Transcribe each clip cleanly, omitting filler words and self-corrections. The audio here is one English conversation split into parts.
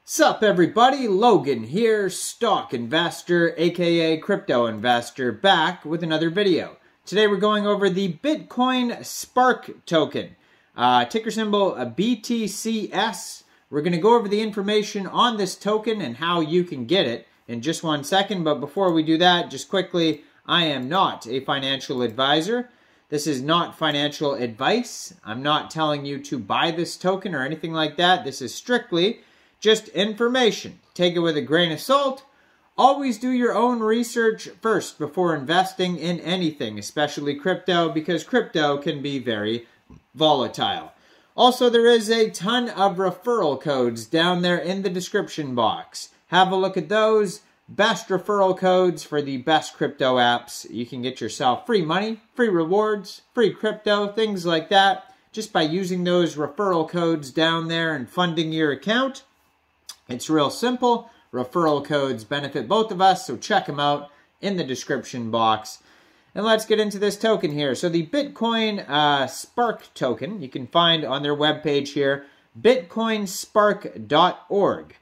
Sup everybody, Logan here, stock investor aka crypto investor, back with another video. Today we're going over the Bitcoin Spark token, ticker symbol BTCS. We're going to go over the information on this token and how you can get it in just 1 second, but before we do that, just quickly, I am not a financial advisor. This is not financial advice. I'm not telling you to buy this token or anything like that. This is strictly just information. Take it with a grain of salt. Always do your own research first before investing in anything, especially crypto, because crypto can be very volatile. Also, there is a ton of referral codes down there in the description box. Have a look at those. Best referral codes for the best crypto apps. You can get yourself free money, free rewards, free crypto, things like that, just by using those referral codes down there and funding your account. It's real simple. Referral codes benefit both of us, so check them out in the description box. And let's get into this token here. So the Bitcoin Spark token, you can find on their webpage here, bitcoinspark.org.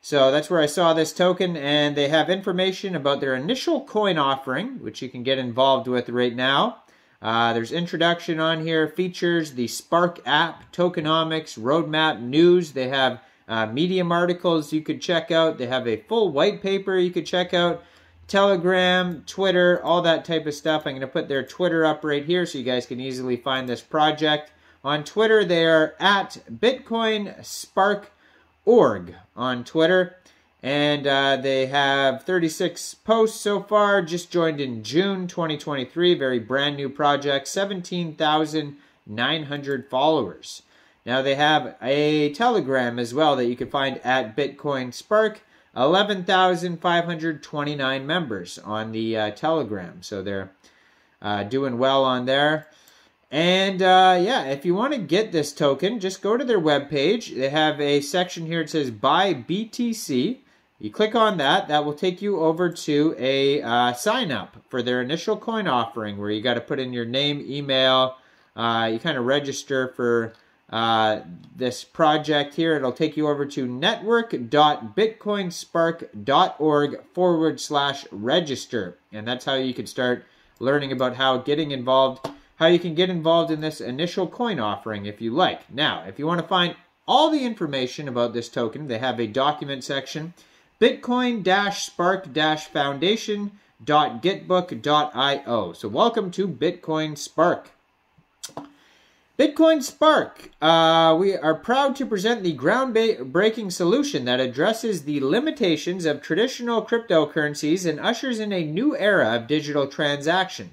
So that's where I saw this token, and they have information about their initial coin offering, which you can get involved with right now. There's introduction on here, features, the Spark app, tokenomics, roadmap, news. They have Medium articles you could check out. They have a full white paper you could check out. Telegram, Twitter, all that type of stuff. I'm going to put their Twitter up right here so you guys can easily find this project. On Twitter, they are at bitcoinspark.org on Twitter. And they have 36 posts so far. Just joined in June 2023. Very brand new project. 17,900 followers. Now they have a Telegram as well that you can find at Bitcoin Spark. 11,529 members on the Telegram. So they're doing well on there. And yeah, if you want to get this token, just go to their webpage. They have a section here that says Buy BTC. You click on that. That will take you over to a sign up for their initial coin offering where you got to put in your name, email. You kind of register for this project here. It'll take you over to network.bitcoinspark.org/register. And that's how you can start learning about how you can get involved in this initial coin offering if you like. Now, if you want to find all the information about this token, they have a document section, bitcoin-spark-foundation.gitbook.io. So welcome to Bitcoin Spark. Bitcoin Spark, we are proud to present the groundbreaking solution that addresses the limitations of traditional cryptocurrencies and ushers in a new era of digital transaction.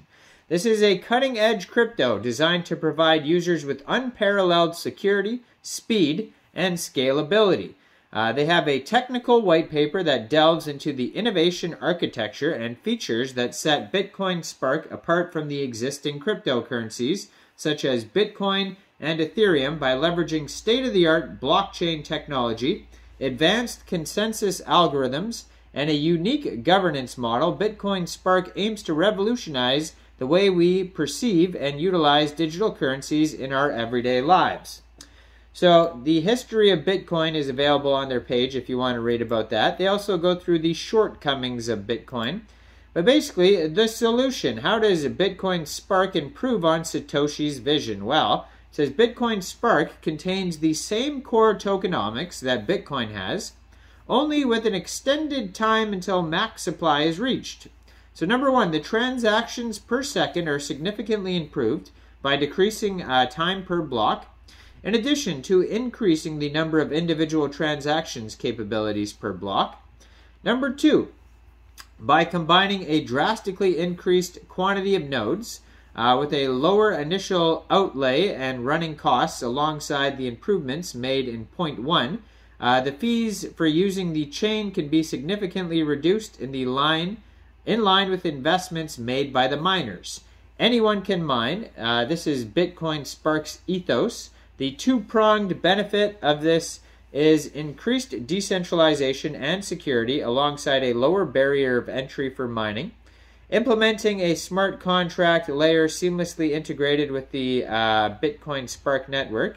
This is a cutting-edge crypto designed to provide users with unparalleled security, speed, and scalability. They have a technical white paper that delves into the innovation architecture and features that set Bitcoin Spark apart from the existing cryptocurrencies, such as Bitcoin and Ethereum, by leveraging state-of-the-art blockchain technology, advanced consensus algorithms, and a unique governance model. Bitcoin Spark aims to revolutionize the way we perceive and utilize digital currencies in our everyday lives. So the history of Bitcoin is available on their page if you want to read about that. They also go through the shortcomings of Bitcoin. But basically, the solution, how does Bitcoin Spark improve on Satoshi's vision? Well, it says Bitcoin Spark contains the same core tokenomics that Bitcoin has, only with an extended time until max supply is reached. So number one, the transactions per second are significantly improved by decreasing time per block, in addition to increasing the number of individual transactions capabilities per block. Number two, by combining a drastically increased quantity of nodes with a lower initial outlay and running costs alongside the improvements made in point 1, the fees for using the chain can be significantly reduced in line with investments made by the miners. Anyone can mine. This is Bitcoin Spark's ethos. The two-pronged benefit of this is increased decentralization and security alongside a lower barrier of entry for mining. Implementing a smart contract layer seamlessly integrated with the Bitcoin Spark network.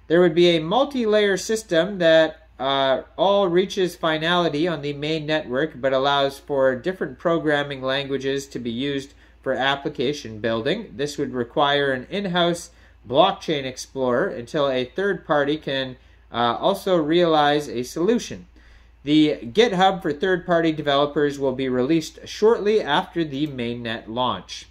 There would be a multi-layer system that all reaches finality on the main network, but allows for different programming languages to be used for application building. This would require an in-house blockchain explorer until a third party can also realize a solution. The GitHub for third-party developers will be released shortly after the mainnet launch.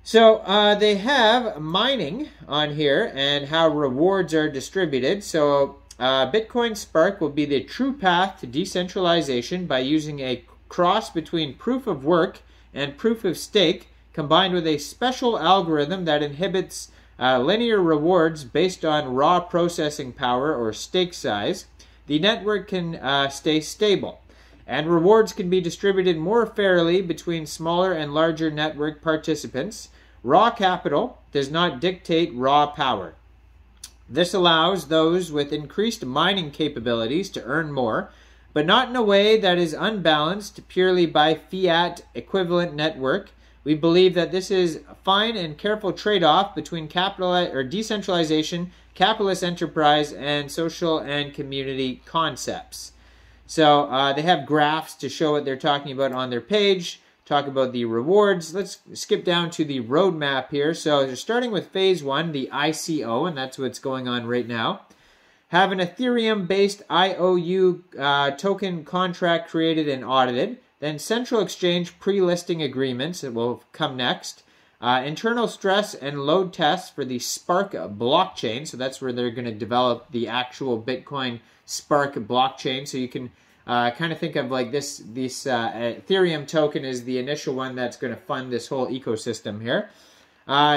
So they have mining on here and how rewards are distributed. So Bitcoin Spark will be the true path to decentralization by using a cross between proof of work and proof of stake, combined with a special algorithm that inhibits linear rewards based on raw processing power or stake size. The network can stay stable, and rewards can be distributed more fairly between smaller and larger network participants. Raw capital does not dictate raw power. This allows those with increased mining capabilities to earn more, but not in a way that is unbalanced purely by fiat equivalent network. We believe that this is a fine and careful trade-off between decentralization, capitalist enterprise, and social and community concepts. So they have graphs to show what they're talking about on their page, talk about the rewards. Let's skip down to the roadmap here. So they're starting with phase 1, the ICO, and that's what's going on right now. Have an Ethereum-based IOU token contract created and audited. Then central exchange pre-listing agreements that will come next. Internal stress and load tests for the Spark blockchain. So that's where they're going to develop the actual Bitcoin Spark blockchain. So you can kind of think of like this Ethereum token is the initial one that's going to fund this whole ecosystem here.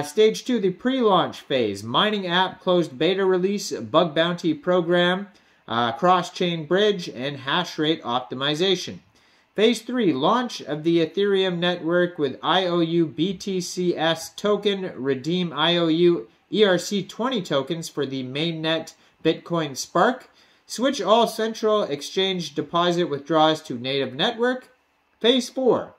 Stage 2, the pre-launch phase. Mining app, closed beta release, bug bounty program, cross-chain bridge, and hash rate optimization. Phase 3, launch of the Ethereum network with IOU BTCS token, redeem IOU ERC20 tokens for the mainnet Bitcoin Spark, switch all central exchange deposit withdrawals to native network. Phase 4,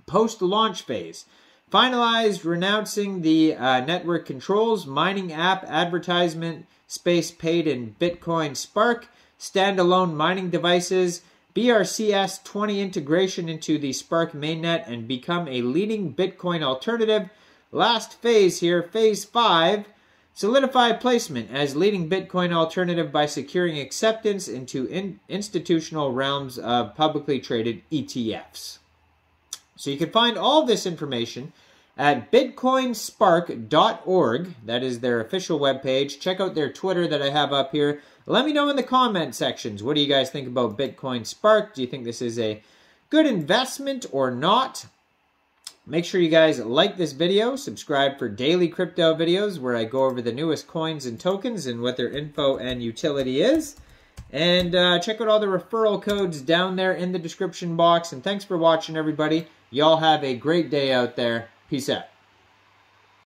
post-launch phase. Finalized renouncing the network controls, mining app, advertisement, space paid in Bitcoin Spark, standalone mining devices, BRCS20 integration into the Spark mainnet, and become a leading Bitcoin alternative. Last phase here, phase 5, solidify placement as leading Bitcoin alternative by securing acceptance into institutional realms of publicly traded ETFs. So you can find all this information at bitcoinspark.org. That is their official webpage. Check out their Twitter that I have up here. Let me know in the comment sections. What do you guys think about Bitcoin Spark? Do you think this is a good investment or not? Make sure you guys like this video. Subscribe for daily crypto videos where I go over the newest coins and tokens and what their info and utility is. And check out all the referral codes down there in the description box. And thanks for watching, everybody. Y'all have a great day out there. Peace out.